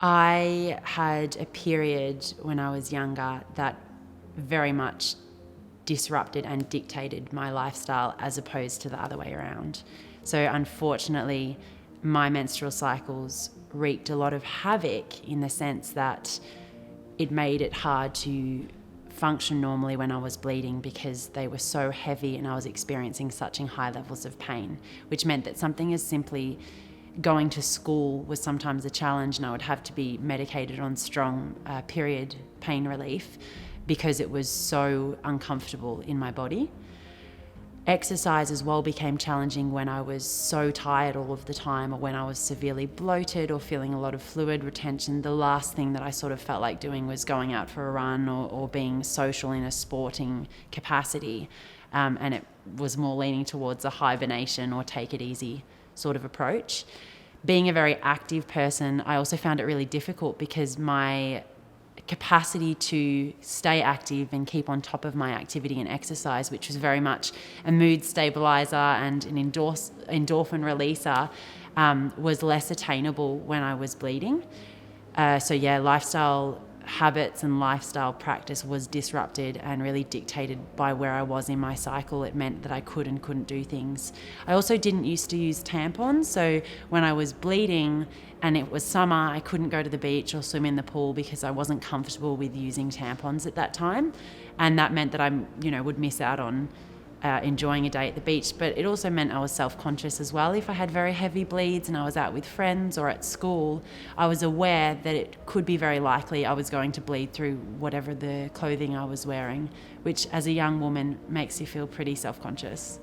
I had a period when I was younger that very much disrupted and dictated my lifestyle as opposed to the other way around. So unfortunately, my menstrual cycles wreaked a lot of havoc in the sense that it made it hard to function normally when I was bleeding because they were so heavy and I was experiencing such high levels of pain, which meant that something as simply going to school was sometimes a challenge, and I would have to be medicated on strong period pain relief because it was so uncomfortable in my body. Exercise as well became challenging when I was so tired all of the time, or when I was severely bloated or feeling a lot of fluid retention. The last thing that I sort of felt like doing was going out for a run or being social in a sporting capacity. And it was more leaning towards a hibernation or take it easy sort of approach. Being a very active person, I also found it really difficult because my capacity to stay active and keep on top of my activity and exercise, which was very much a mood stabilizer and an endorphin releaser, was less attainable when I was bleeding. Lifestyle habits and lifestyle practice was disrupted and really dictated by where I was in my cycle. It meant that I could and couldn't do things. I also didn't used to use tampons, so when I was bleeding and it was summer, I couldn't go to the beach or swim in the pool because I wasn't comfortable with using tampons at that time, and that meant that I would miss out on enjoying a day at the beach. But it also meant I was self-conscious as well. If I had very heavy bleeds and I was out with friends or at school, I was aware that it could be very likely I was going to bleed through whatever the clothing I was wearing, which as a young woman makes you feel pretty self-conscious.